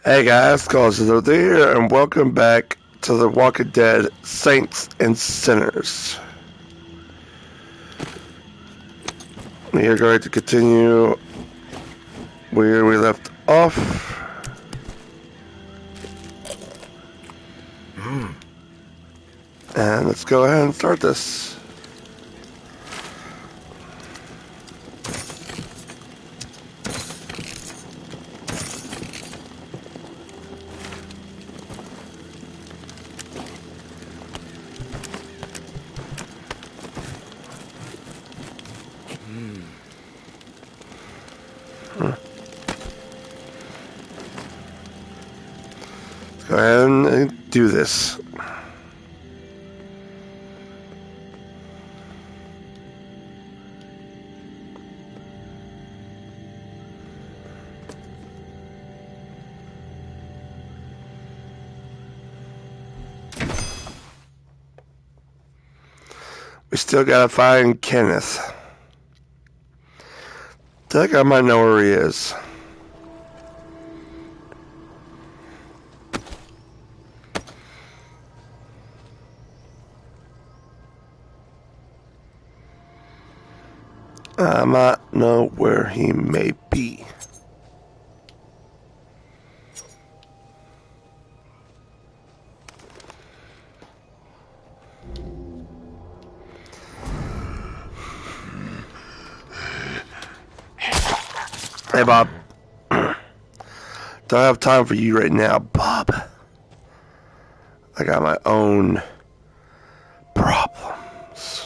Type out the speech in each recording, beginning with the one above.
Hey guys, Causes here, and welcome back to The Walking Dead Saints and Sinners. We are going to continue where we left off. And let's go ahead and start this. Let's go ahead and do this. We still gotta find Kenneth. I think I might know where he is. I might know where he may be. Hey, Bob. Don't have time for you right now, Bob. I got my own problems.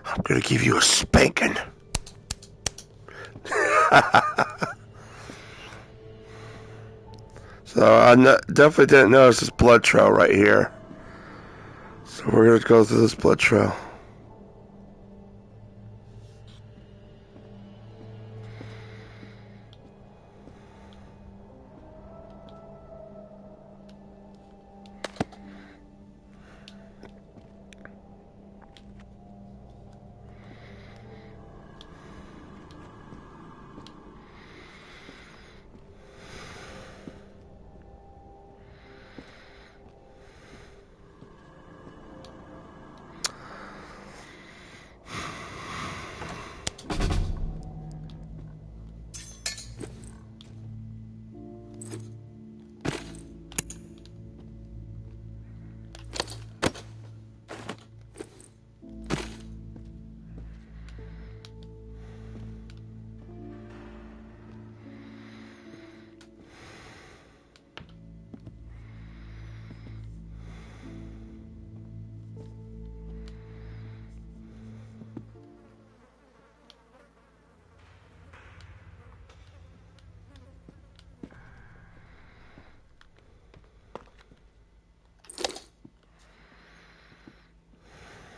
I'm gonna give you a spanking. So I definitely didn't notice this blood trail right here. So we're gonna go through this blood trail.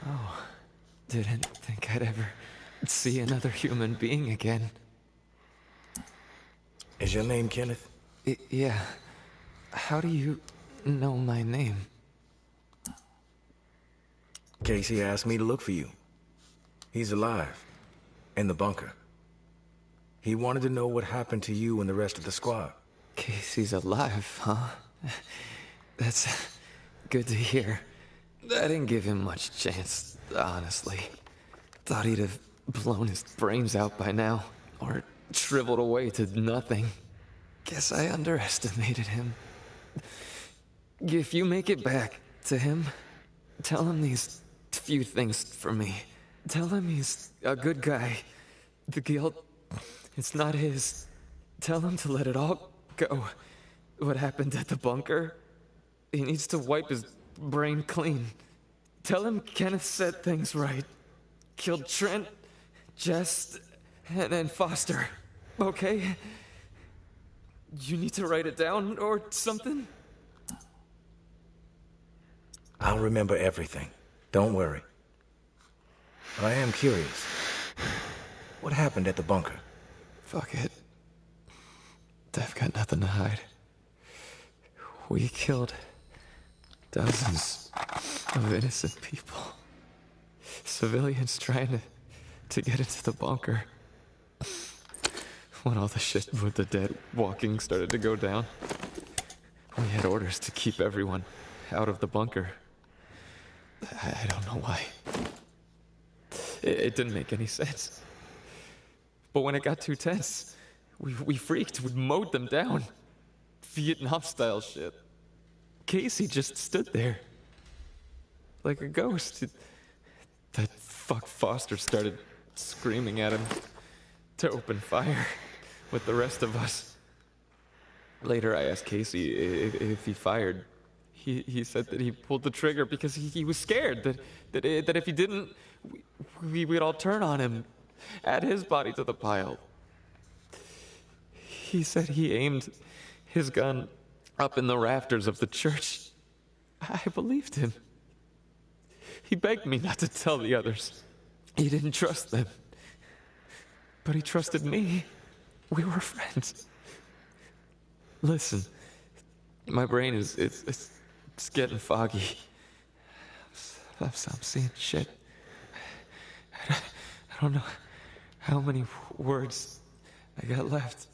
Oh, didn't think I'd ever see another human being again. Is your name Kenneth? Yeah. How do you know my name? Casey asked me to look for you. He's alive. In the bunker. He wanted to know what happened to you and the rest of the squad. Casey's alive, huh? That's good to hear. I didn't give him much chance, honestly. Thought he'd have blown his brains out by now, or shriveled away to nothing. Guess I underestimated him. If you make it back to him, tell him these few things for me. Tell him he's a good guy. The guilt, it's not his. Tell him to let it all go. What happened at the bunker? He needs to wipe his brain clean. Tell him Kenneth set things right. Killed Trent, Jess, and Foster. Okay? You need to write it down or something? I'll remember everything. Don't worry. But I am curious. What happened at the bunker? Fuck it. I've got nothing to hide. We killed dozens of innocent people. Civilians trying to get into the bunker. When all the shit with the dead walking started to go down, we had orders to keep everyone out of the bunker. I don't know why. It didn't make any sense. But when it got too tense, we freaked. We mowed them down. Vietnam-style shit. Casey just stood there. Like a ghost. That fuck Foster started screaming at him to open fire with the rest of us. Later, I asked Casey if he fired. He said that he pulled the trigger because he was scared that if he didn't, we'd all turn on him, add his body to the pile. He said he aimed his gun up in the rafters of the church. I believed him. He begged me not to tell the others. He didn't trust them. But he trusted me. We were friends. Listen, my brain is getting foggy. I'm seeing shit. I don't know how many words I got left.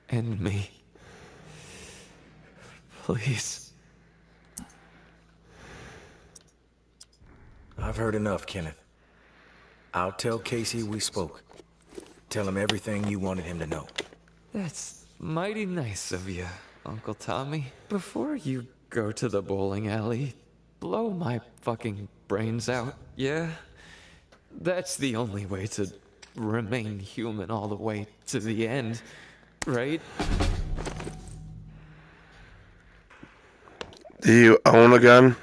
End me. Please. I've heard enough, Kenneth. I'll tell Casey we spoke. Tell him everything you wanted him to know. That's mighty nice of you, Uncle Tommy. Before you go to the bowling alley, blow my fucking brains out, yeah? That's the only way to remain human all the way to the end, right? Do you own a gun?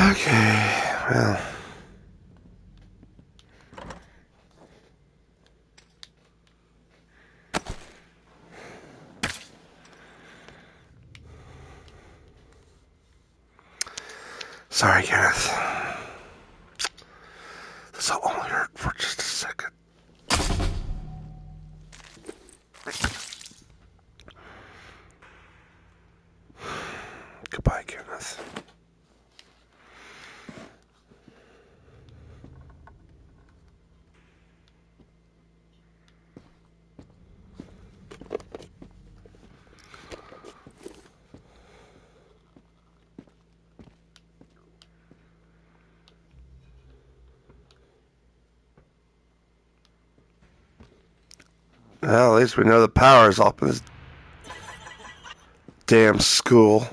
Okay, well. Sorry, Kenneth. This will only hurt for just a second. Goodbye, Kenneth. Well, at least we know the power's up in this damn school.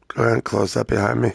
Go ahead and close that behind me.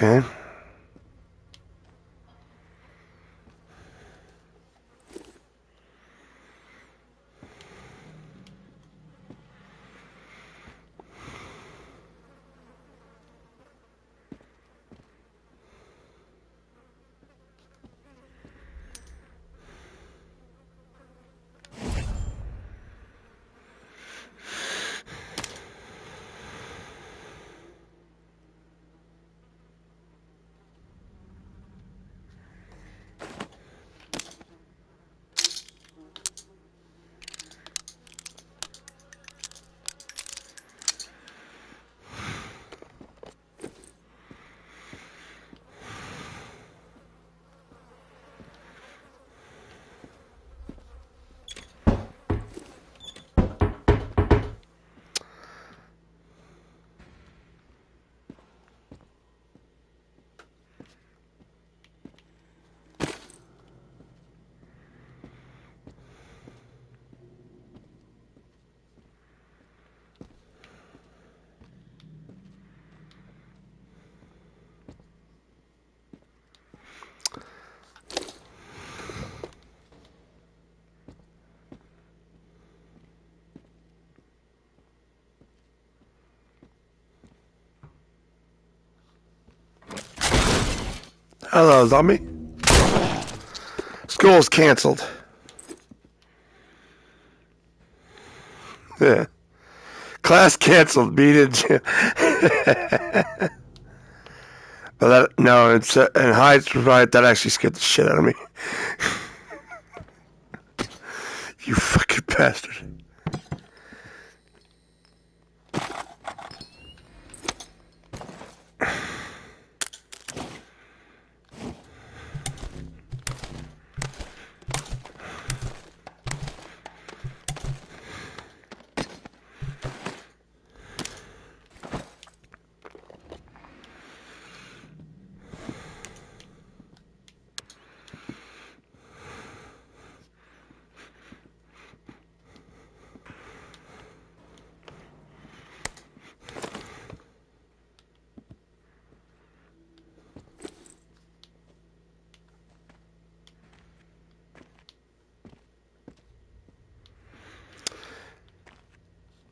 Okay. Hello, zombie. School's canceled. Yeah. Class canceled. Beat it. But that, no, it's and Hyde's right. That actually scared the shit out of me. You fucking bastard.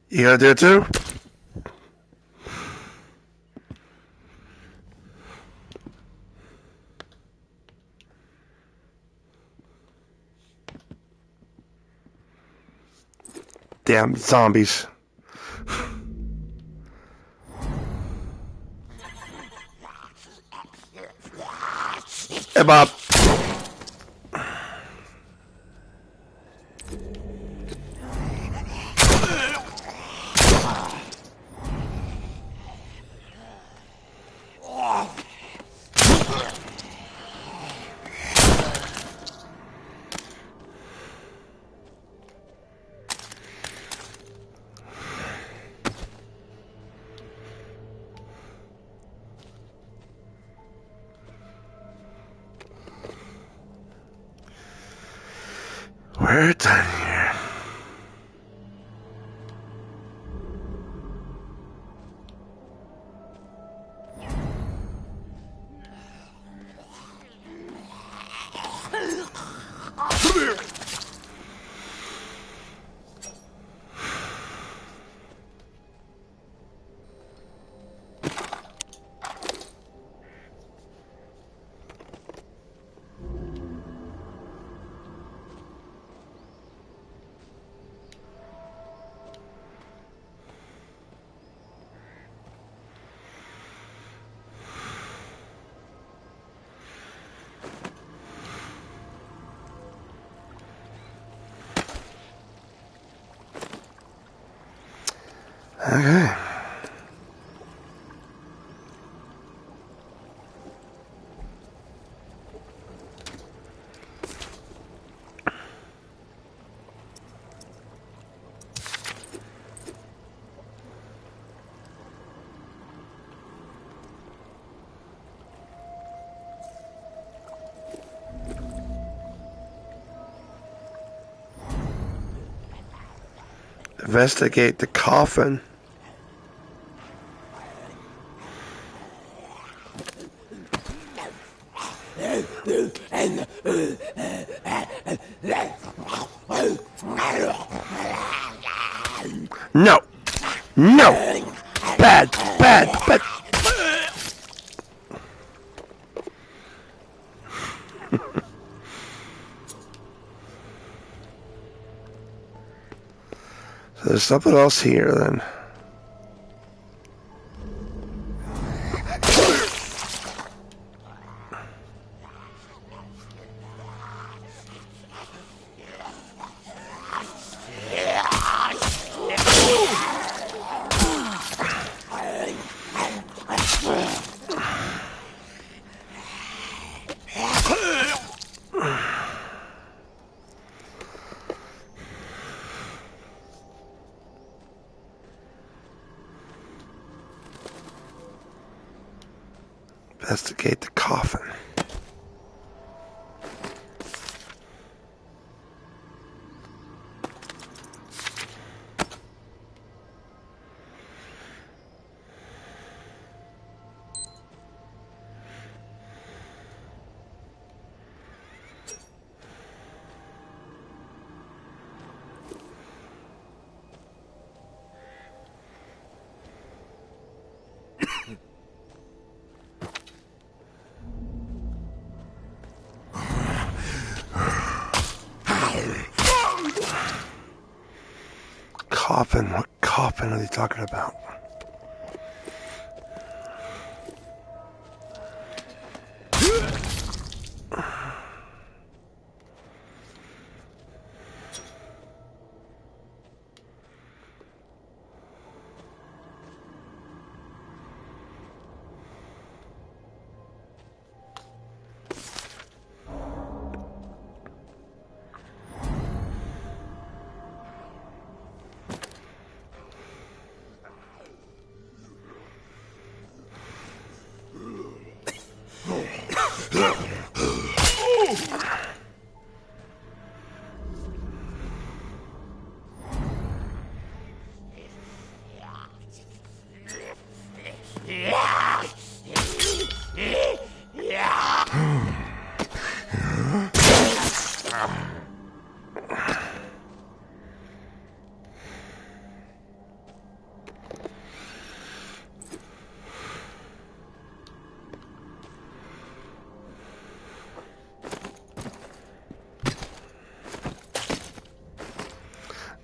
You gonna do it too? Damn zombies. Hey, Bob. We're done here. Okay. Investigate the coffin. No! No! Bad, bad, bad. So there's something else here then. Investigate the coffin. Coffin? What coffin are they talking about?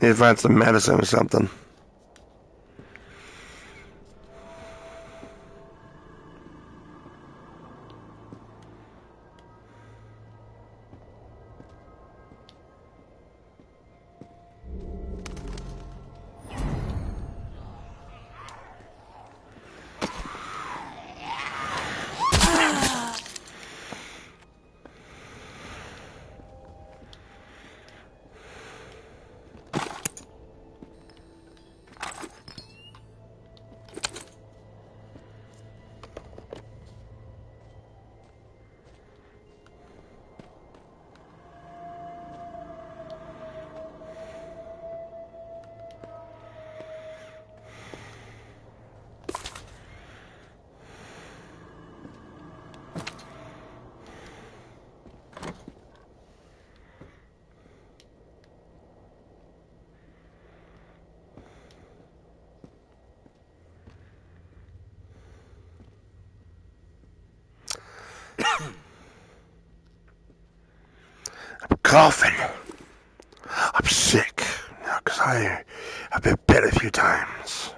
Need to find some medicine or something. I'm coughing. I'm sick. Because I've been bit a few times.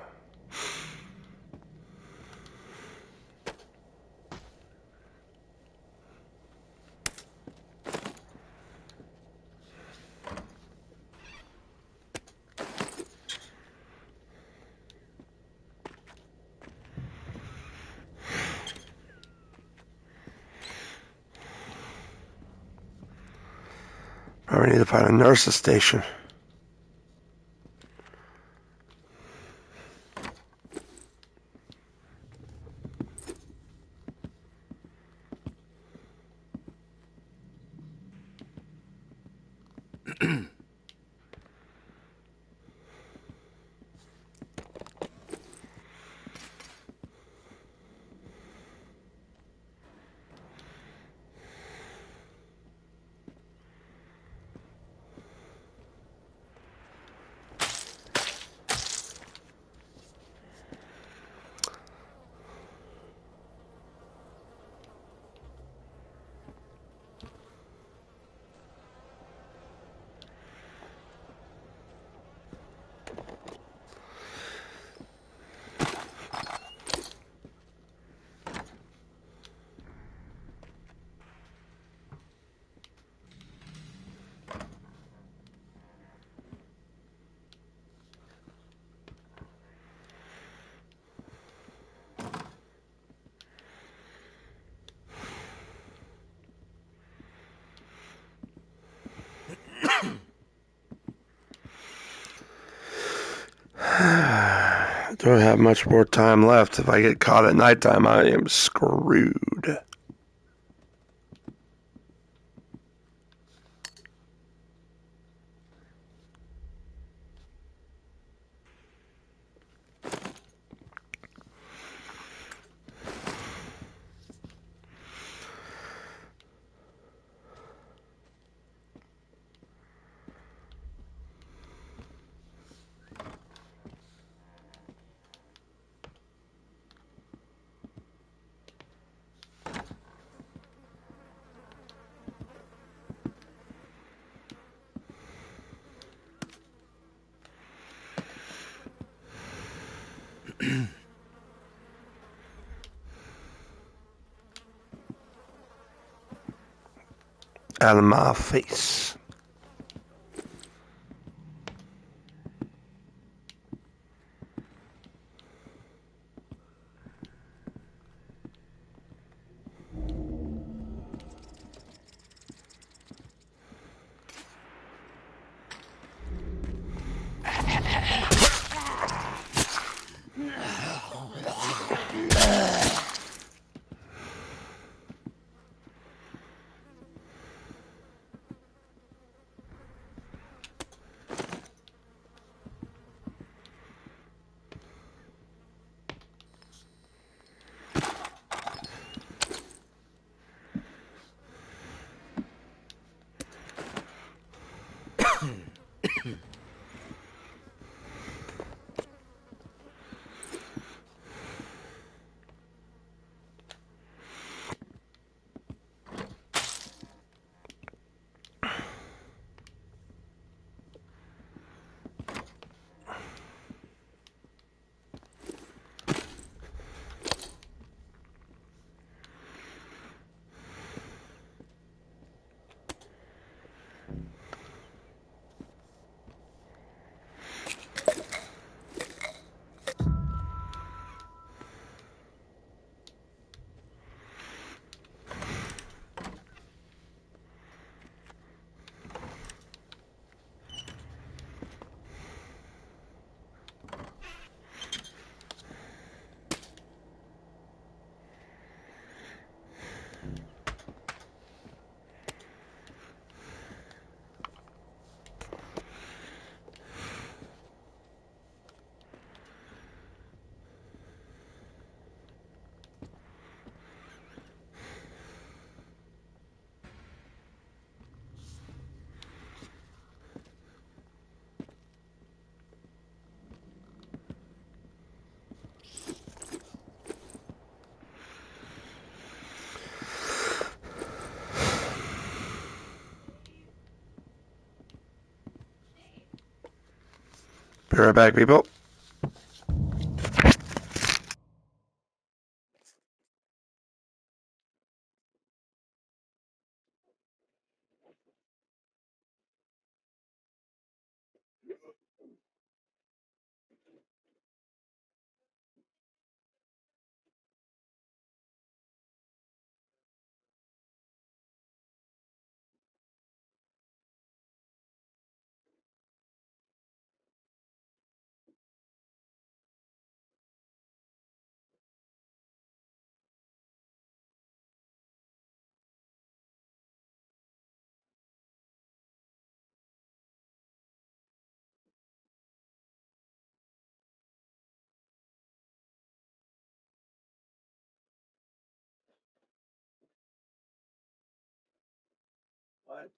Probably need to find a nurse's station. Don't have much more time left. If I get caught at nighttime, I am screwed. Out of my face. Be right back, people. What?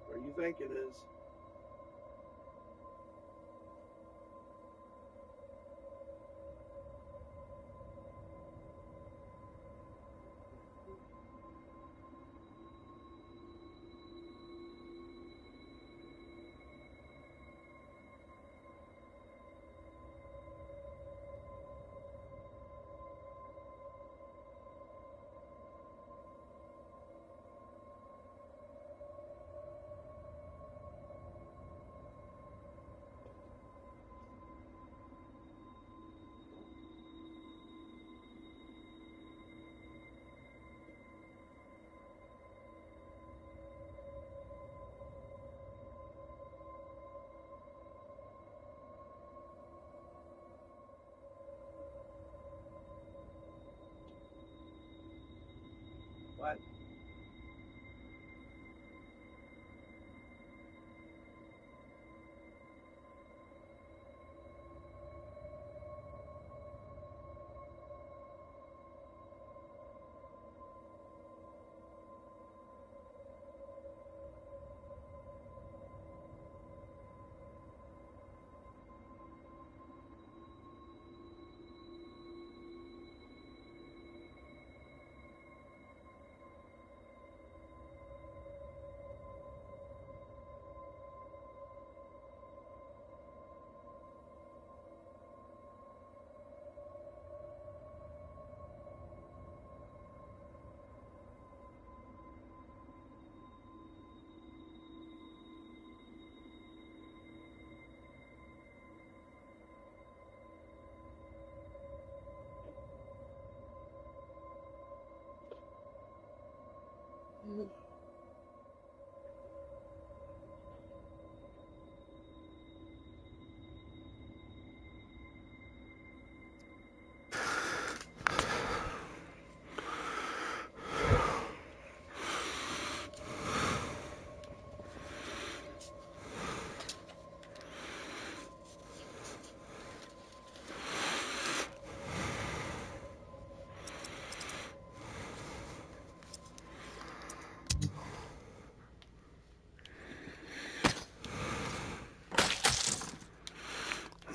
Where you think it is?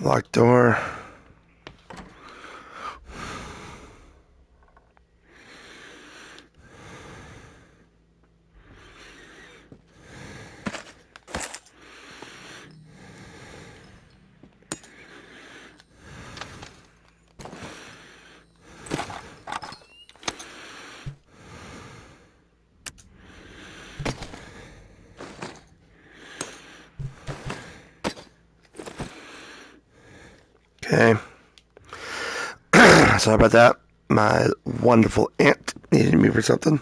Locked door. Okay. Sorry about that. My wonderful aunt needed me for something.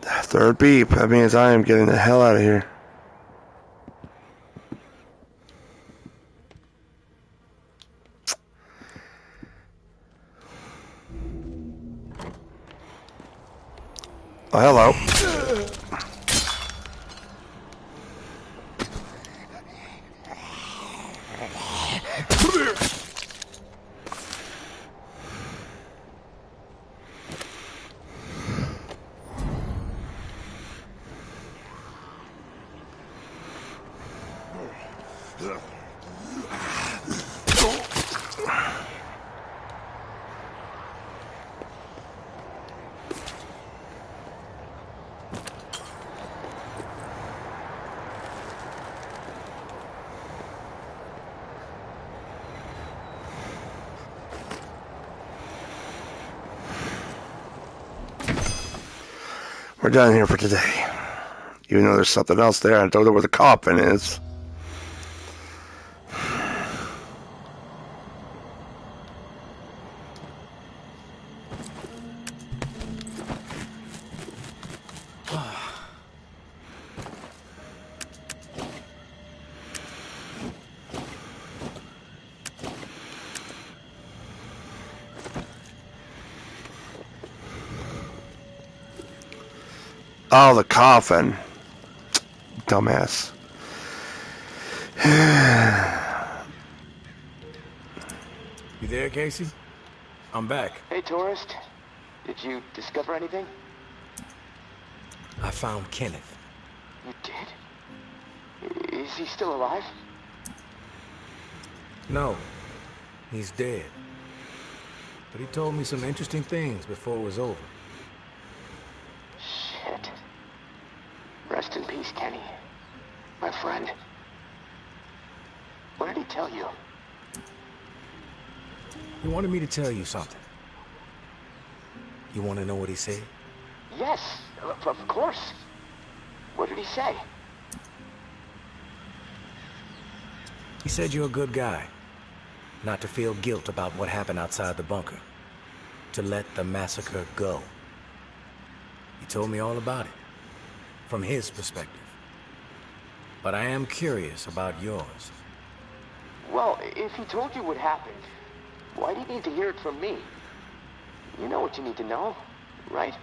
Third beep. That means I am getting the hell out of here. Oh, hello. We're done here for today. Even though there's something else there, I don't know where the coffin is. Oh, the coffin. Dumbass. You there, Casey? I'm back. Hey, tourist. Did you discover anything? I found Kenneth. You did? Is he still alive? No, he's dead. But he told me some interesting things before it was over. Shit. Rest in peace, Kenny. My friend. What did he tell you? He wanted me to tell you something. You want to know what he said? Yes, of course. What did he say? He said you're a good guy. Not to feel guilt about what happened outside the bunker. To let the massacre go. He told me all about it. From his perspective. But I am curious about yours. Well, if he told you what happened, why do you need to hear it from me? You know what you need to know, right?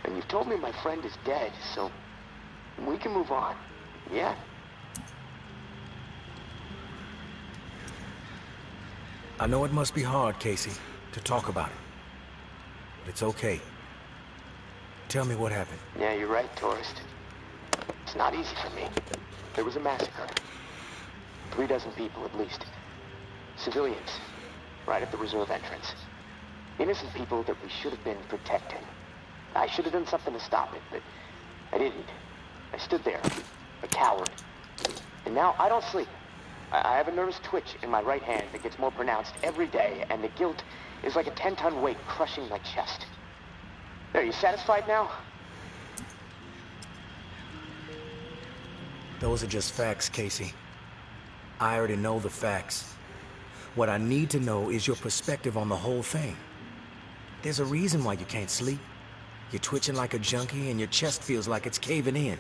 And you've told me my friend is dead, so we can move on, yeah? I know it must be hard, Casey, to talk about it. But it's okay. Tell me what happened. Yeah, you're right, tourist. It's not easy for me. There was a massacre. 3 dozen people at least. Civilians, right at the reserve entrance. Innocent people that we should have been protecting. I should have done something to stop it, but I didn't. I stood there, a coward. And now I don't sleep. I have a nervous twitch in my right hand that gets more pronounced every day, and the guilt is like a 10-ton weight crushing my chest. There, you satisfied now? Those are just facts, Casey. I already know the facts. What I need to know is your perspective on the whole thing. There's a reason why you can't sleep. You're twitching like a junkie and your chest feels like it's caving in.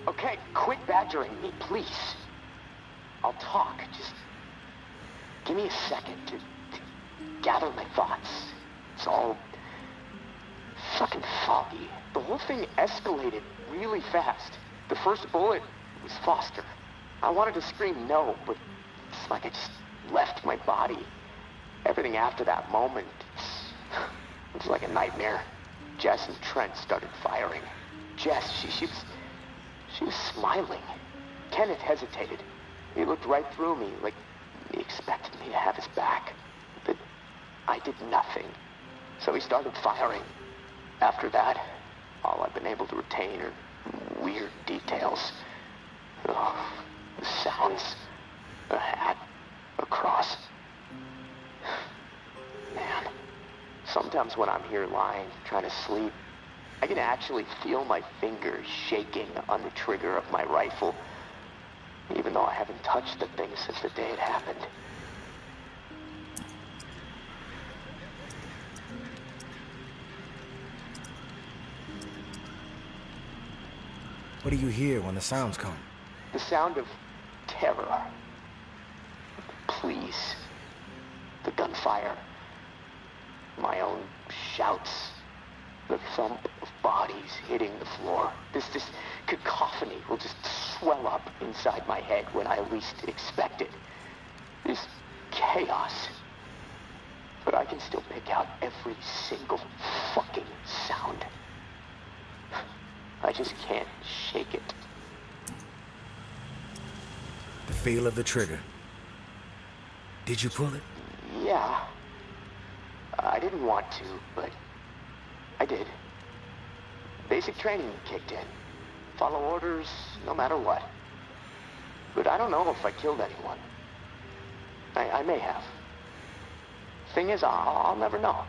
Okay, quit badgering me, please. I'll talk, just give me a second to gather my thoughts. It's all fucking foggy. The whole thing escalated really fast. The first bullet was Foster. I wanted to scream no, but it's like I just left my body. Everything after that moment, it's like a nightmare. Jess and Trent started firing. Jess, she was smiling. Kenneth hesitated. He looked right through me, like he expected me to have his back. But I did nothing. So he started firing. After that, all I've been able to retain are weird details. Oh, the sounds, a hat, a cross. Man, sometimes when I'm here lying, trying to sleep, I can actually feel my fingers shaking on the trigger of my rifle, even though I haven't touched the thing since the day it happened. What do you hear when the sounds come? The sound of terror. Please. The gunfire. My own shouts. The thump of bodies hitting the floor. This cacophony will just swell up inside my head when I least expect it. This chaos. But I can still pick out every single fucking sound. I just can't shake it. The feel of the trigger. Did you pull it? Yeah. I didn't want to, but I did. Basic training kicked in. Follow orders no matter what. But I don't know if I killed anyone. I may have. Thing is, I'll never know.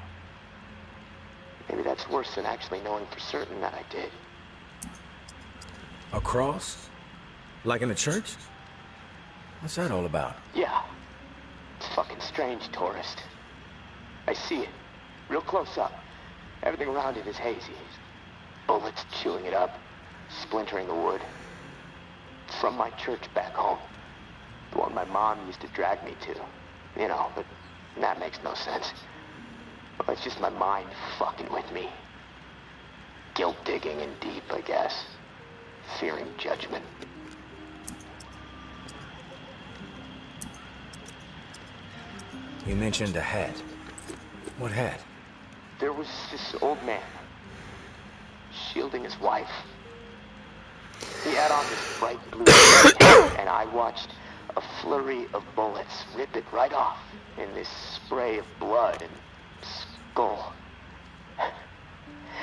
Maybe that's worse than actually knowing for certain that I did. A cross? Like in a church? What's that all about? Yeah. It's fucking strange, tourist. I see it. Real close up. Everything around it is hazy. Bullets chewing it up. Splintering the wood. It's from my church back home. The one my mom used to drag me to. You know, but that makes no sense. Well, it's just my mind fucking with me. Guilt digging in deep, I guess. Fearing judgment. You mentioned a hat. What hat? There was this old man, shielding his wife. He had on this bright blue hat, and I watched a flurry of bullets rip it right off in this spray of blood and skull.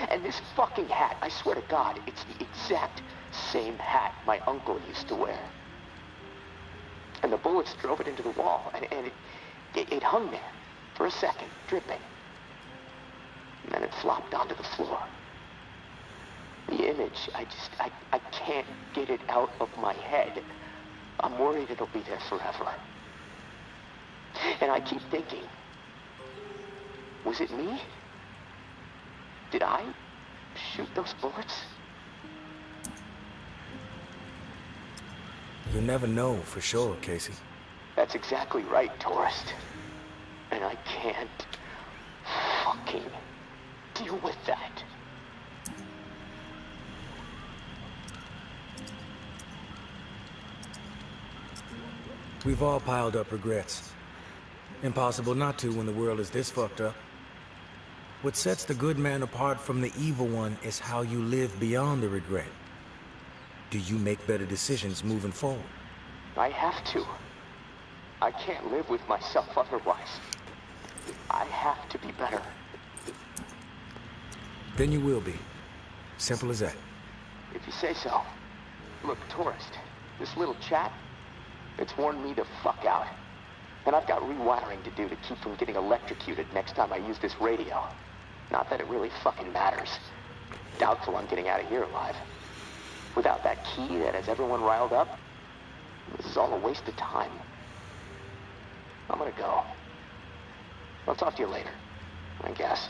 And this fucking hat, I swear to God, it's the exact same hat my uncle used to wear. And the bullets drove it into the wall, and it hung there for a second, dripping. And then it flopped onto the floor. The image, I can't get it out of my head. I'm worried it'll be there forever. And I keep thinking, was it me? Did I shoot those bullets? You never know for sure, Casey. That's exactly right, tourist. And I can't fucking deal with that. We've all piled up regrets. Impossible not to when the world is this fucked up. What sets the good man apart from the evil one is how you live beyond the regret. Do you make better decisions moving forward? I have to. I can't live with myself otherwise. I have to be better. Then you will be. Simple as that. If you say so. Look, tourist, this little chat, it's worn me the fuck out. And I've got rewiring to do to keep from getting electrocuted next time I use this radio. Not that it really fucking matters. Doubtful I'm getting out of here alive. Without that key that has everyone riled up, this is all a waste of time. I'm gonna go. I'll talk to you later, I guess.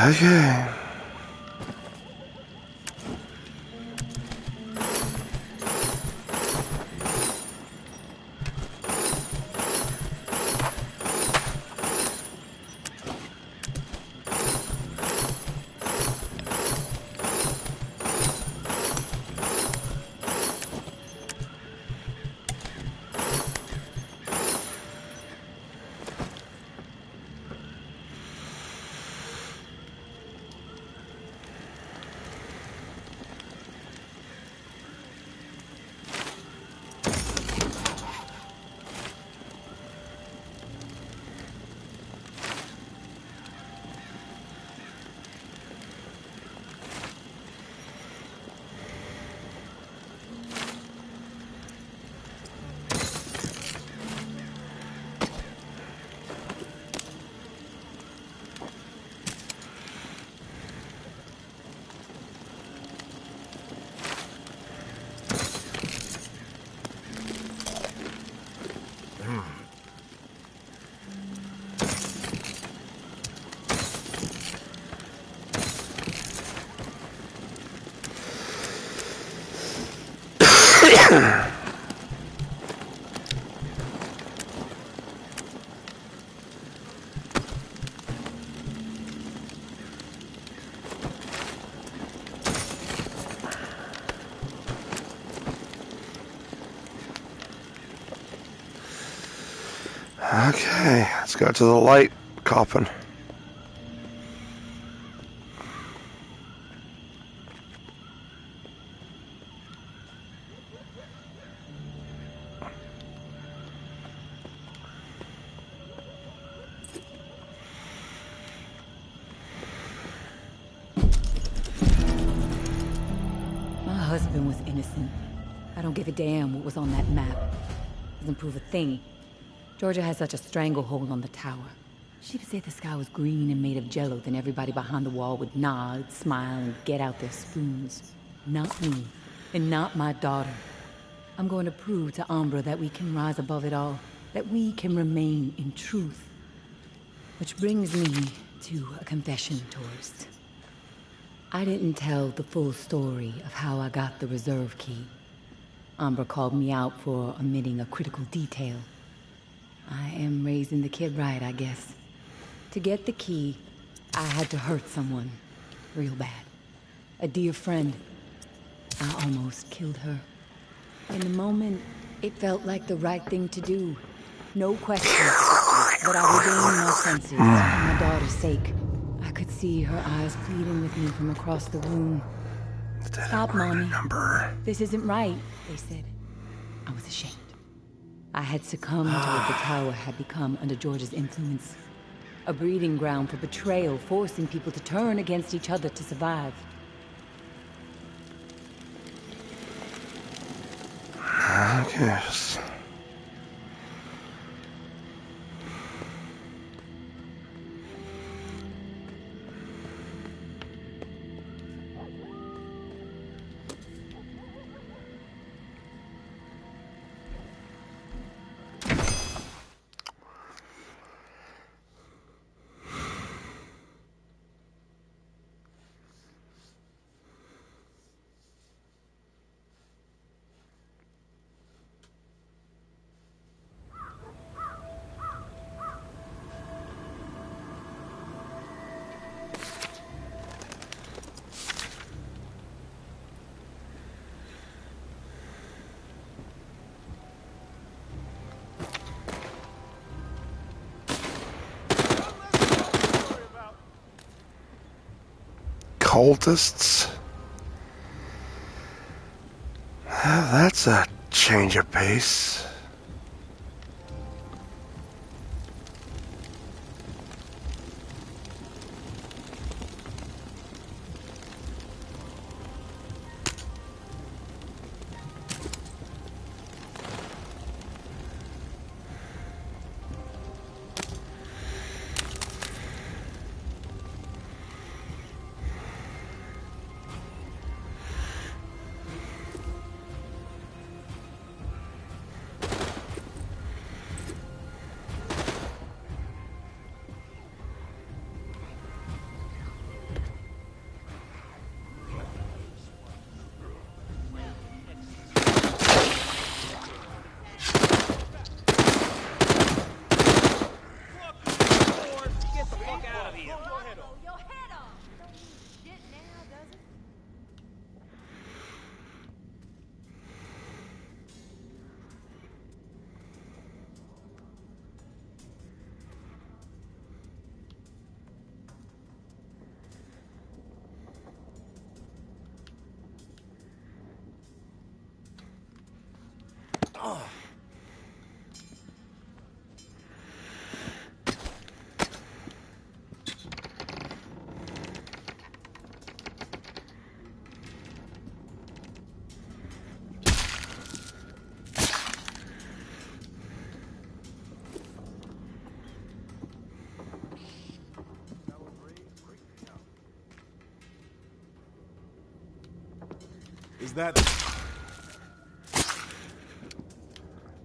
Okay. Okay, let's go to the light coffin. My husband was innocent. I don't give a damn what was on that map. Doesn't prove a thing. Georgia has such a stranglehold on the tower. She'd say the sky was green and made of jello, then everybody behind the wall would nod, smile, and get out their spoons. Not me, and not my daughter. I'm going to prove to Umbra that we can rise above it all, that we can remain in truth. Which brings me to a confession, tourist. I didn't tell the full story of how I got the reserve key. Umbra called me out for omitting a critical detail. I am raising the kid right, I guess. To get the key, I had to hurt someone. Real bad. A dear friend. I almost killed her. In the moment, it felt like the right thing to do. No question. But I regained my senses for my daughter's sake. I could see her eyes pleading with me from across the room. Stop, Mommy. This isn't right, they said. I was ashamed. I had succumbed to what the tower had become under George's influence. A breeding ground for betrayal, forcing people to turn against each other to survive. I guess. cultists? That's a change of pace. Is that...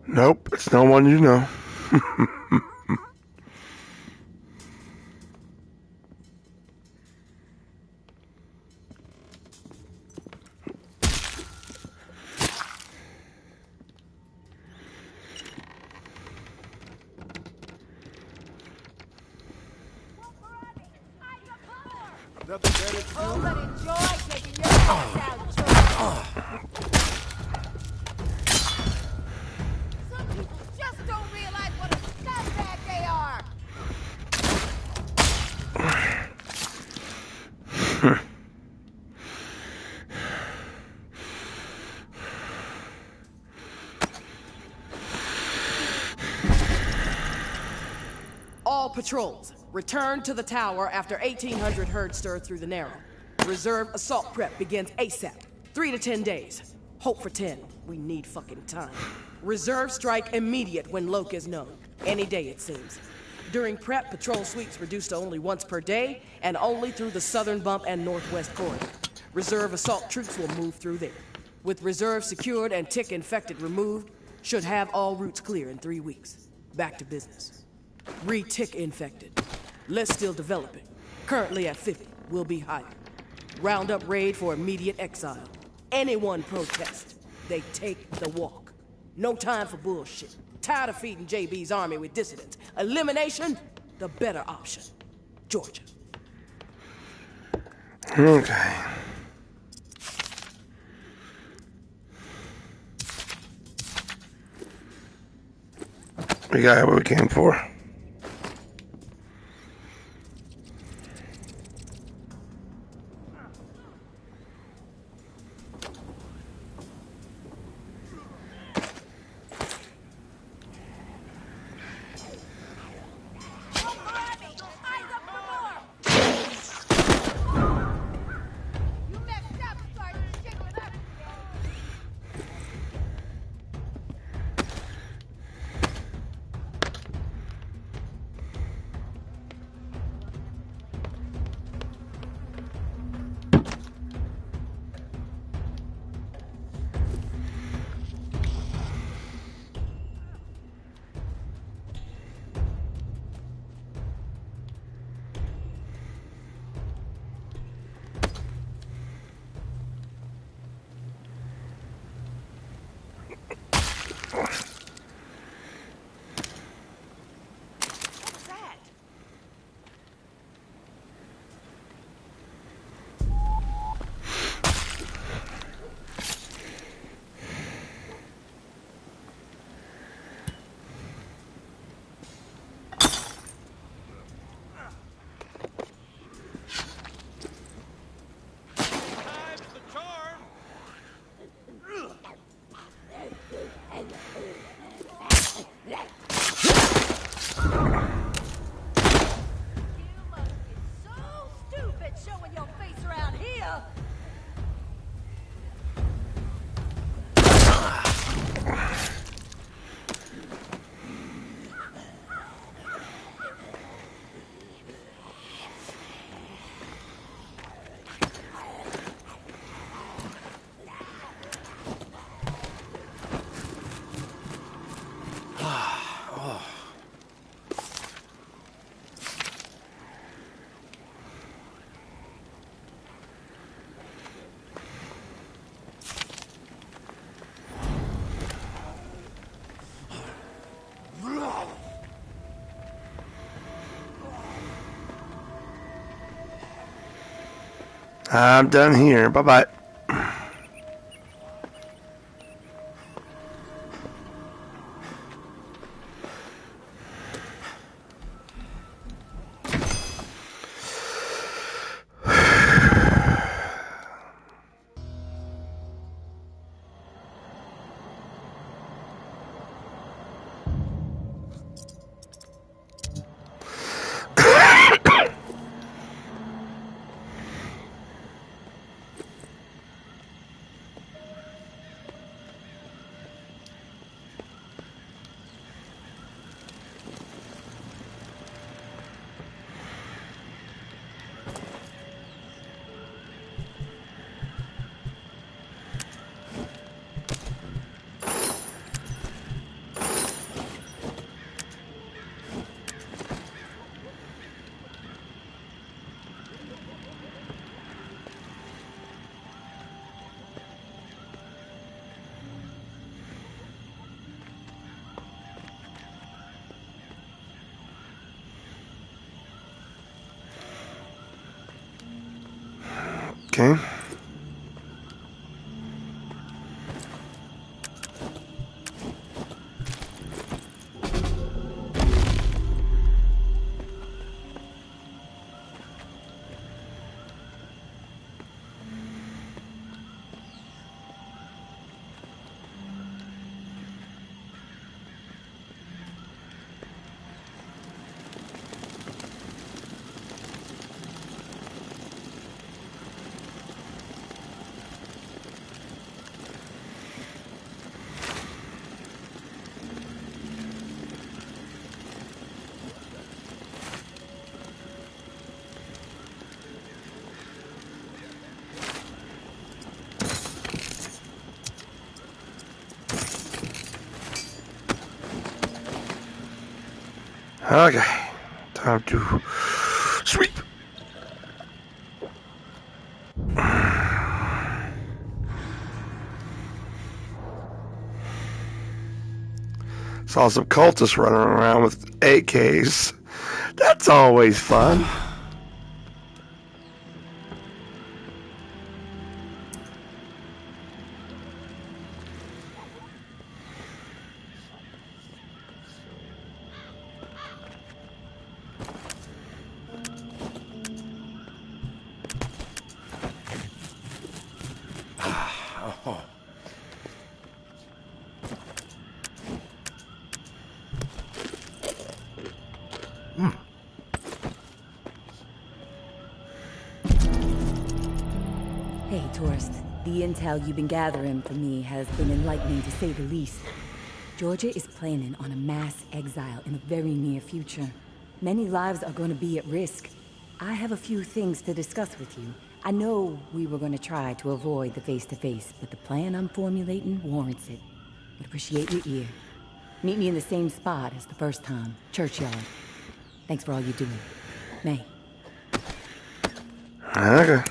Nope, it's no one you know. nothing better to do? Oh, but enjoy taking your ass out, children. Some people just don't realize what a scumbag they are. All patrols, return to the tower after 1800 herd stir through the Narrow. Reserve assault prep begins ASAP. 3 to 10 days. Hope for 10. We need fucking time. Reserve strike immediate when Loke is known. Any day, it seems. During prep, patrol sweeps reduced to only once per day, and only through the southern bump and northwest corridor. Reserve assault troops will move through there. With reserve secured and tick infected removed, should have all routes clear in 3 weeks. Back to business. Re-tick infected. List still developing. Currently at 50. Will be higher. Roundup raid for immediate exile. Anyone protest, they take the walk. No time for bullshit. Tired of feeding JB's army with dissidents. Elimination, the better option. Georgia. Okay. We got what we came for. I'm done here. Bye-bye. Okay. Okay, time to sweep. Saw some cultists running around with AKs. That's always fun. Hey, tourist. The intel you've been gathering for me has been enlightening, to say the least. Georgia is planning on a mass exile in the very near future. Many lives are going to be at risk. I have a few things to discuss with you. I know we were going to try to avoid the face-to-face, but the plan I'm formulating warrants it. Would appreciate your ear. Meet me in the same spot as the first time, Churchyard. Thanks for all you're doing. May. Okay.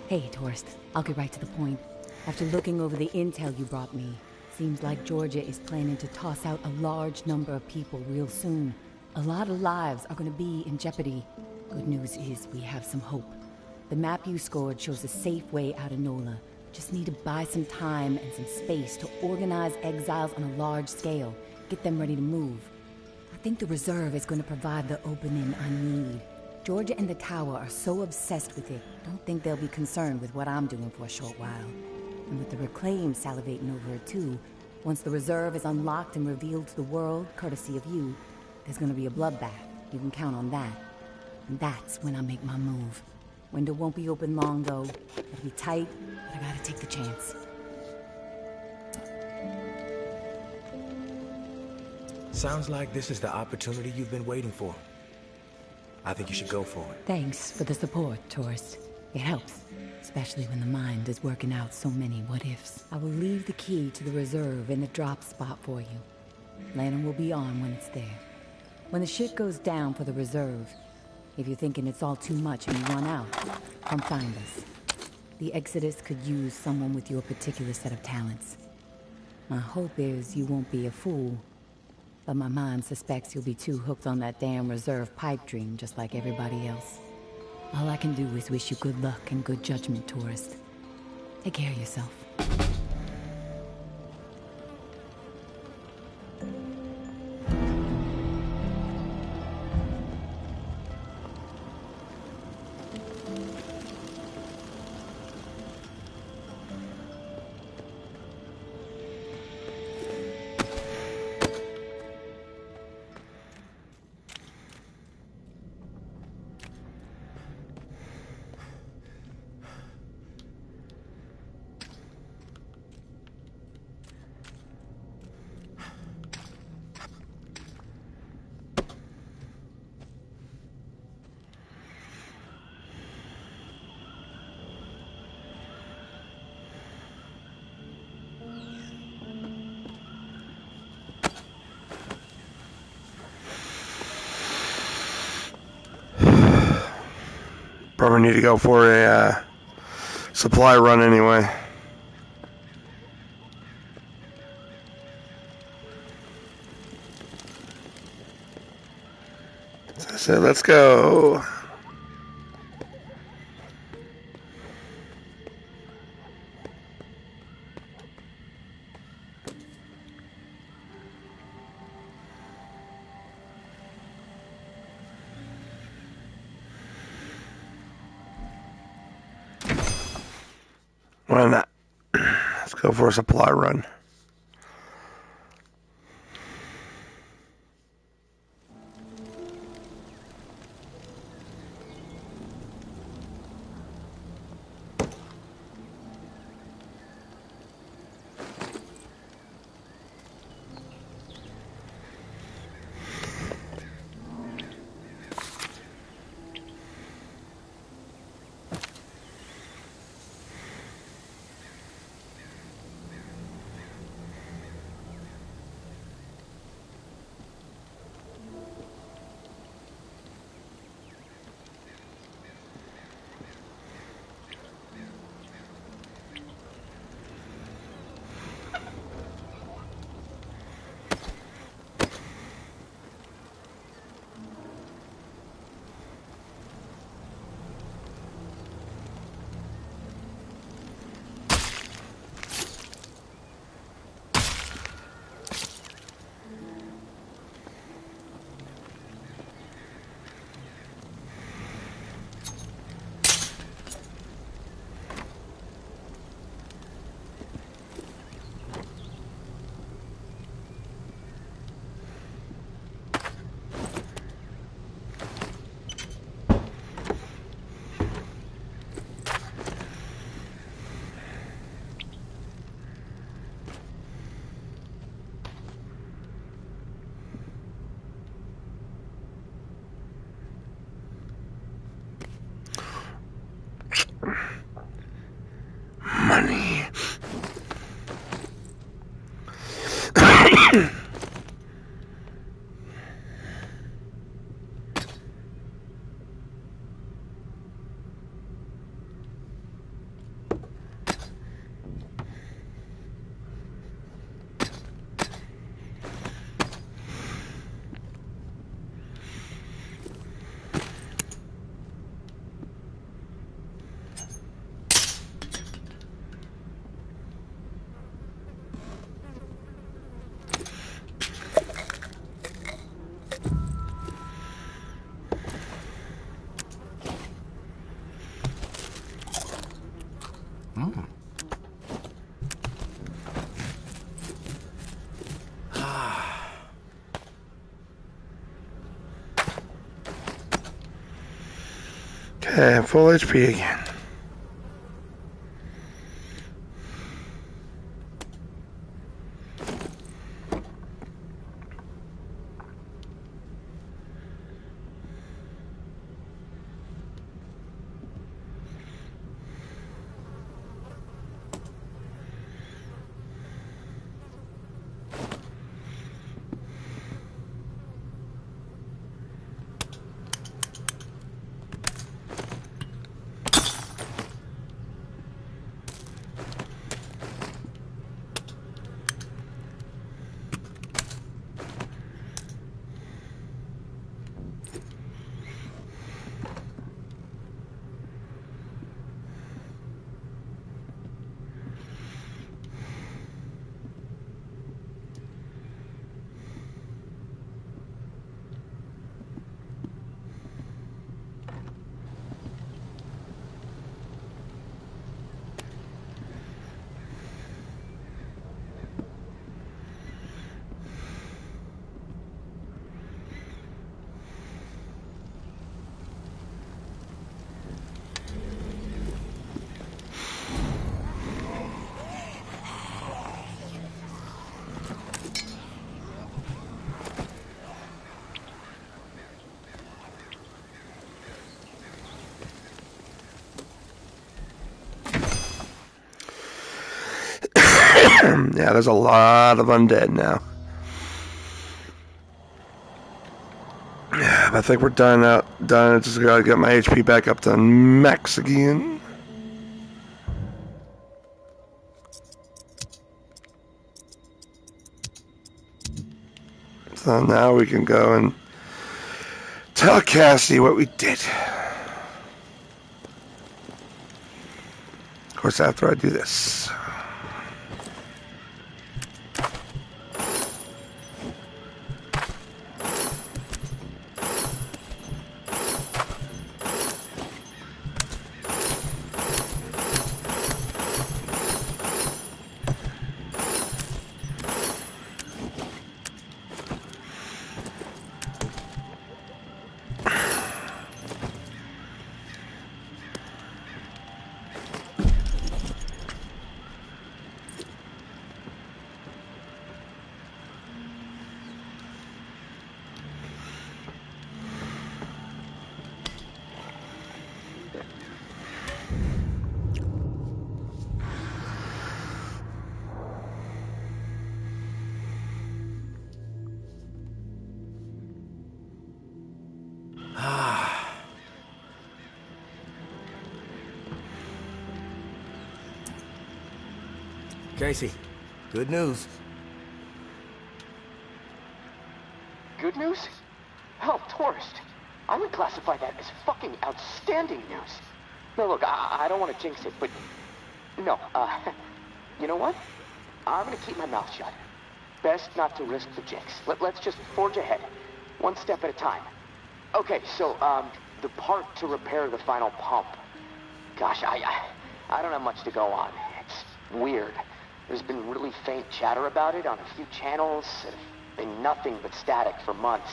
Hey, tourist. I'll get right to the point. After looking over the intel you brought me, seems like Georgia is planning to toss out a large number of people real soon. A lot of lives are gonna be in jeopardy. Good news is we have some hope. The map you scored shows a safe way out of NOLA. Just need to buy some time and some space to organize exiles on a large scale. Get them ready to move. I think the reserve is gonna provide the opening I need. Georgia and the Tower are so obsessed with it, don't think they'll be concerned with what I'm doing for a short while. And with the Reclaim salivating over it too, Once the reserve is unlocked and revealed to the world, courtesy of you, there's gonna be a bloodbath. You can count on that. And that's when I make my move. Window won't be open long, though. It'll be tight, but I gotta take the chance. Sounds like this is the opportunity you've been waiting for. I think you should go for it. Thanks for the support, tourist. It helps, especially when the mind is working out so many what-ifs. I will leave the key to the reserve in the drop spot for you. Lantern will be on when it's there. When the shit goes down for the reserve, if you're thinking it's all too much and you run out, come find us. The Exodus could use someone with your particular set of talents. My hope is you won't be a fool, but my mind suspects you'll be too hooked on that damn reserve pipe dream just like everybody else. All I can do is wish you good luck and good judgment, tourist. Take care of yourself. Probably need to go for a supply run anyway. So let's go. Why not? Let's go for a supply run. Money. And full HP again. Yeah, there's a lot of undead now. I think we're done. I just gotta get my HP back up to max again. So now we can go and tell Cassie what we did. Of course, after I do this. Casey, good news. Good news? Hell, tourist. I would classify that as fucking outstanding news. No, look, I don't want to jinx it, but... No, you know what? I'm gonna keep my mouth shut. Best not to risk the jinx. Let's just forge ahead. One step at a time. Okay, so, the part to repair the final pump. Gosh, I don't have much to go on. It's weird. There's been really faint chatter about it on a few channels. It's been nothing but static for months.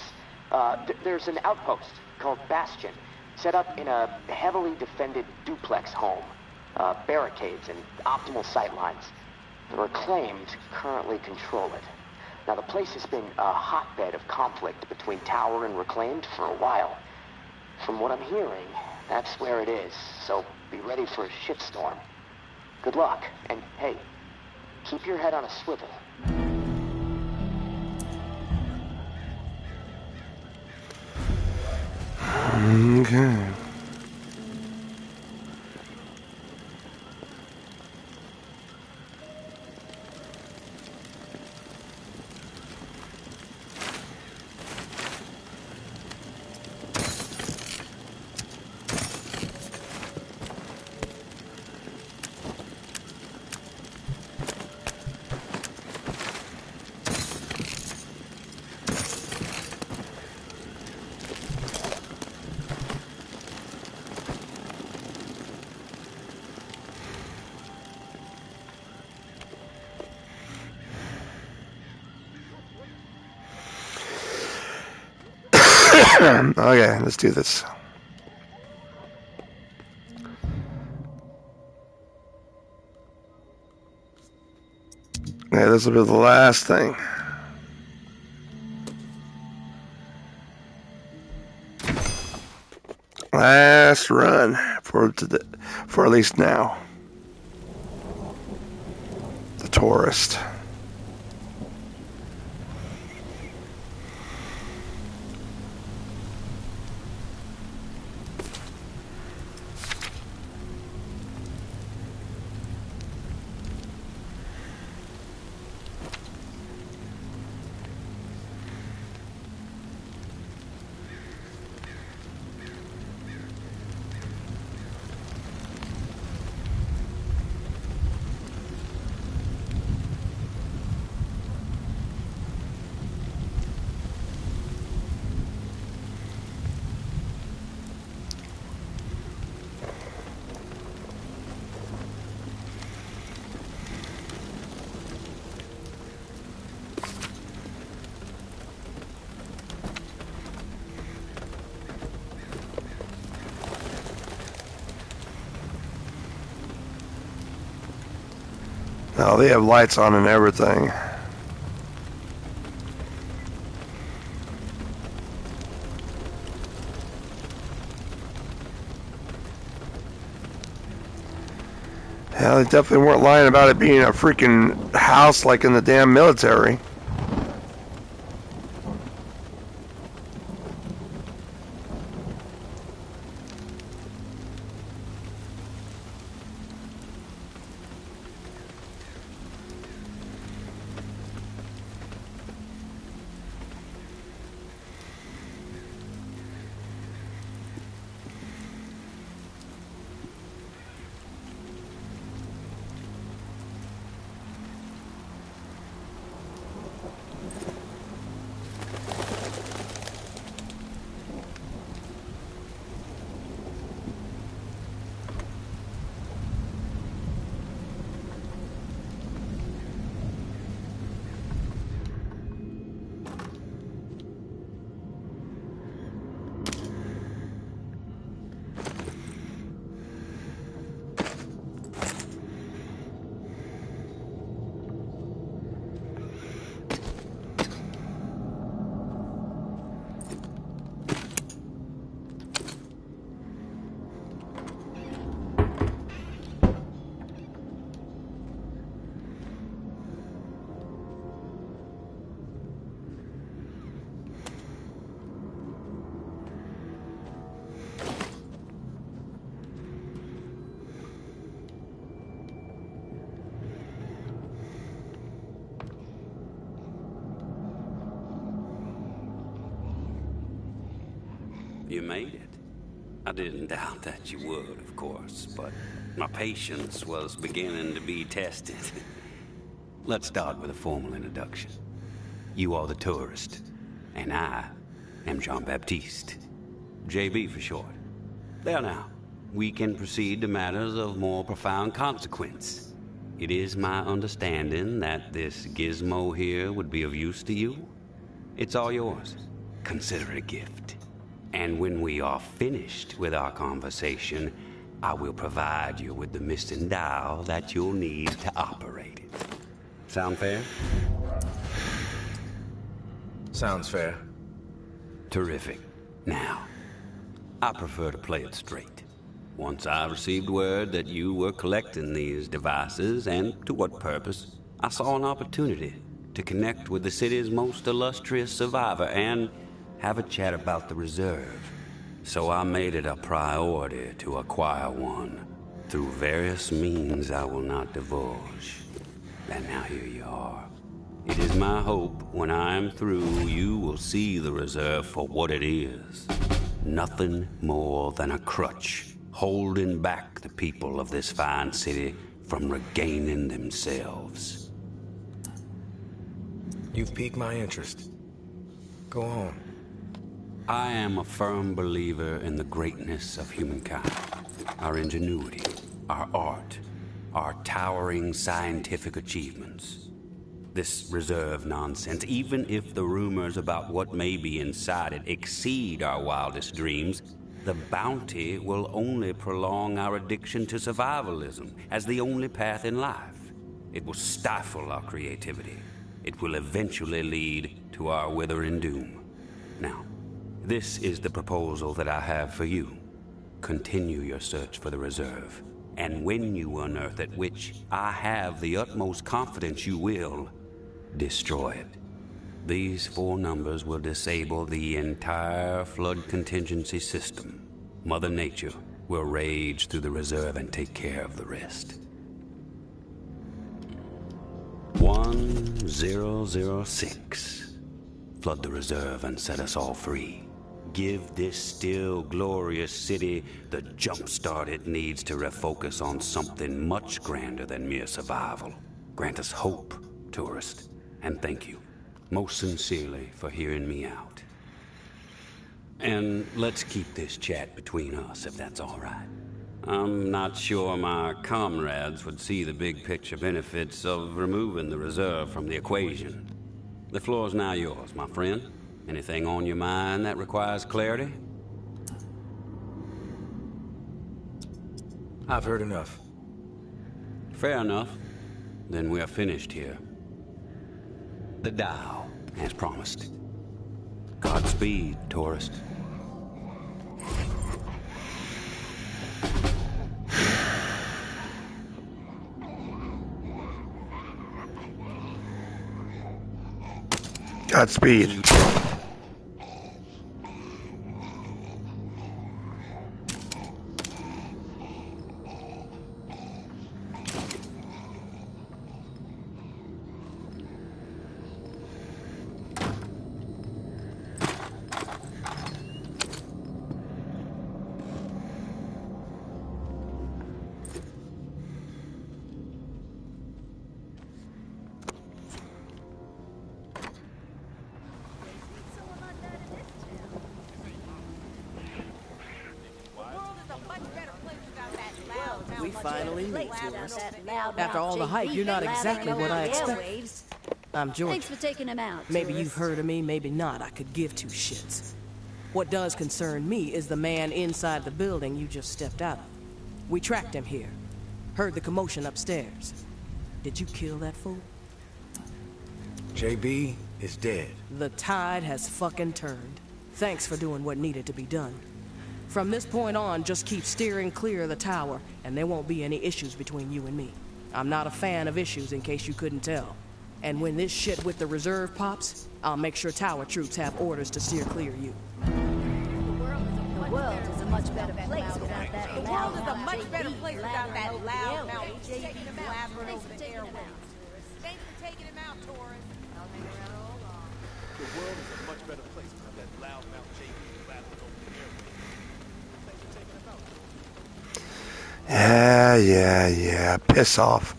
There's an outpost called Bastion, set up in a heavily defended duplex home. Barricades and optimal sightlines. The Reclaimed currently control it. Now, the place has been a hotbed of conflict between Tower and Reclaimed for a while. From what I'm hearing, that's where it is, so be ready for a shitstorm. Good luck, and hey, keep your head on a swivel. Okay. Okay, let's do this. Yeah, this will be the last thing. Last run for at least now. The tourist. Now they have lights on and everything. Yeah, they definitely weren't lying about it being a freaking house like in the damn military. You made it. I didn't doubt that you would, of course, but my patience was beginning to be tested. Let's start with a formal introduction. You are the tourist, and I am Jean-Baptiste. JB for short. There now, we can proceed to matters of more profound consequence. It is my understanding that this gizmo here would be of use to you. It's all yours. Consider it a gift. And when we are finished with our conversation, I will provide you with the missing dial that you'll need to operate it. Sound fair? Sounds fair. Terrific. Now, I prefer to play it straight. Once I received word that you were collecting these devices, and to what purpose, I saw an opportunity to connect with the city's most illustrious survivor and have a chat about the reserve. So I made it a priority to acquire one through various means I will not divulge. And now here you are. It is my hope when I am through, you will see the reserve for what it is. Nothing more than a crutch holding back the people of this fine city from regaining themselves. You've piqued my interest. Go on. I am a firm believer in the greatness of humankind, our ingenuity, our art, our towering scientific achievements. This reserve nonsense, even if the rumors about what may be inside it exceed our wildest dreams, the bounty will only prolong our addiction to survivalism as the only path in life. It will stifle our creativity. It will eventually lead to our withering doom. Now, this is the proposal that I have for you. Continue your search for the reserve, and when you unearth it, which I have the utmost confidence you will, destroy it. These 4 numbers will disable the entire flood contingency system. Mother Nature will rage through the reserve and take care of the rest. 1006. Flood the reserve and set us all free. Give this still glorious city the jump start it needs to refocus on something much grander than mere survival. Grant us hope, tourist, and thank you most sincerely for hearing me out. And let's keep this chat between us, if that's all right. I'm not sure my comrades would see the big picture benefits of removing the reserve from the equation. The floor's now yours, my friend. Anything on your mind that requires clarity? I've heard enough. Fair enough. Then we're finished here. The Tao, as promised. Godspeed, tourist. Godspeed. We finally meet, tourist. After all the hype, you're not exactly what I expected. I'm George. Thanks for taking him out. Maybe you've heard of me, maybe not. I could give 2 shits. What does concern me is the man inside the building you just stepped out of. We tracked him here. Heard the commotion upstairs. Did you kill that fool? JB is dead. The tide has fucking turned. Thanks for doing what needed to be done. From this point on, just keep steering clear of the tower, and there won't be any issues between you and me. I'm not a fan of issues, in case you couldn't tell. And when this shit with the reserve pops, I'll make sure tower troops have orders to steer clear of you. The world is a much better place without that The world is a much better place without that loud mouth taking him out. Thanks for taking him out. Thanks for taking him out, tourist. I'll hang around all along. The world is a much better place without that loud mouth JB rattling over the airwaves. Thanks for taking him out. Yeah. Piss off.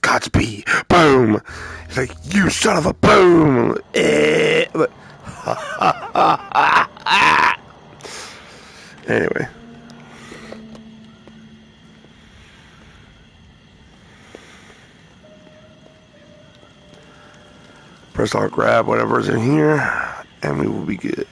Godspeed. Boom. He's like, you son of a boom. Anyway. Press R, grab whatever's in here, and we will be good.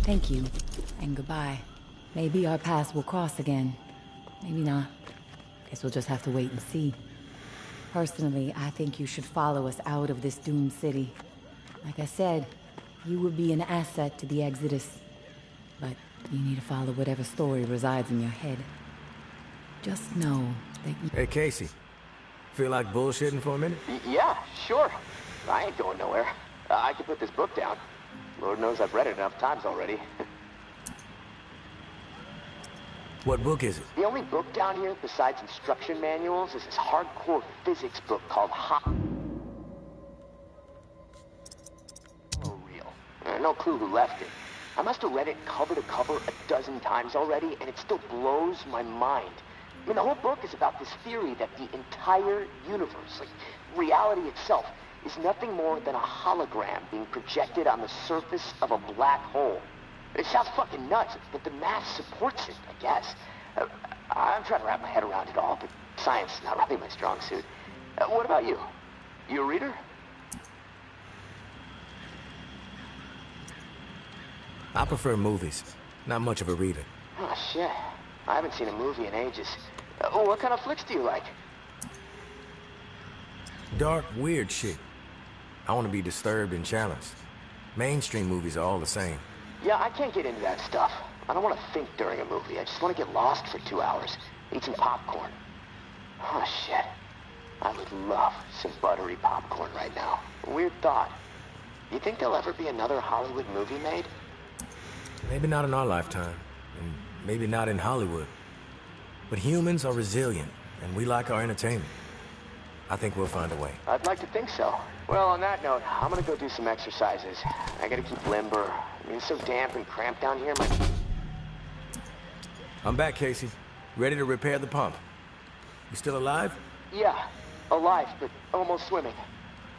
Thank you, and goodbye. Maybe our paths will cross again. Maybe not. Guess we'll just have to wait and see. Personally, I think you should follow us out of this doomed city. Like I said, you would be an asset to the Exodus. But you need to follow whatever story resides in your head. Just know that you... Hey, Casey. Feel like bullshitting for a minute? Yeah, sure. I ain't going nowhere. I can put this book down. Lord knows I've read it enough times already. What book is it? The only book down here besides instruction manuals is this hardcore physics book called Real. No clue who left it. I must have read it cover to cover a dozen times already, and it still blows my mind. I mean, the whole book is about this theory that the entire universe, like reality itself, is nothing more than a hologram being projected on the surface of a black hole. It sounds fucking nuts, but the math supports it, I guess. I'm trying to wrap my head around it all, but science is not really my strong suit. What about you? You a reader? I prefer movies. Not much of a reader. Oh, shit. I haven't seen a movie in ages. What kind of flicks do you like? Dark, weird shit. I want to be disturbed and challenged. Mainstream movies are all the same. Yeah, I can't get into that stuff. I don't want to think during a movie. I just want to get lost for 2 hours. Eat some popcorn. Oh, shit. I would love some buttery popcorn right now. Weird thought. You think there'll ever be another Hollywood movie made? Maybe not in our lifetime, and maybe not in Hollywood. But humans are resilient, and we like our entertainment. I think we'll find a way. I'd like to think so. Well, on that note, I'm gonna go do some exercises. I gotta keep limber. I mean, it's so damp and cramped down here, I'm back, Casey. Ready to repair the pump. You still alive? Yeah, alive, but almost swimming.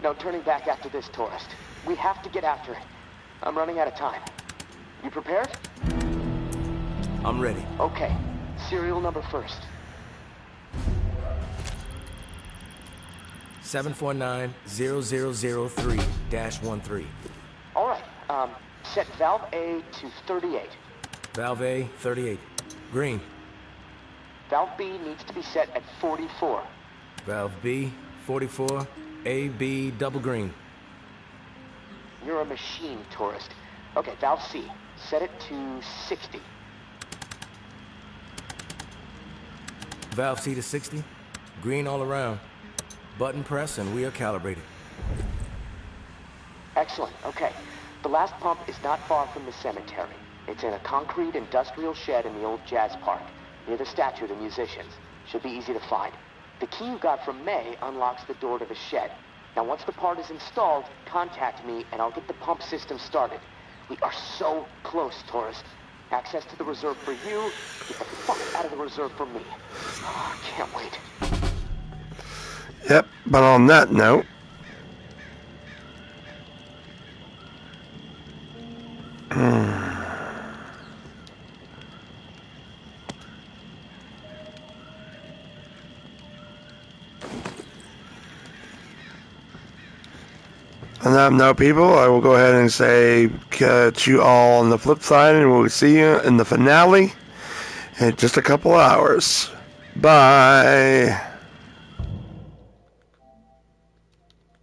No turning back after this, tourist. We have to get after it. I'm running out of time. You prepared? I'm ready. Okay. Serial number first. 749-0003-13. All right. Set valve A to 38. Valve A, 38. Green. Valve B needs to be set at 44. Valve B, 44. A, B, double green. You're a machine, tourist. Okay, valve C. Set it to 60. Valve C to 60. Green all around. Button press and we are calibrated. Excellent. Okay. The last pump is not far from the cemetery. It's in a concrete industrial shed in the old jazz park, near the statue of the musicians. Should be easy to find. The key you got from May unlocks the door to the shed. Now, once the part is installed, contact me and I'll get the pump system started. We are so close, tourist. Access to the reserve for you. Get the fuck out of the reserve for me. Oh, I can't wait. Yep, but on that note, on that note, people, I will go ahead and say catch you all on the flip side, and we'll see you in the finale in just a couple hours. Bye.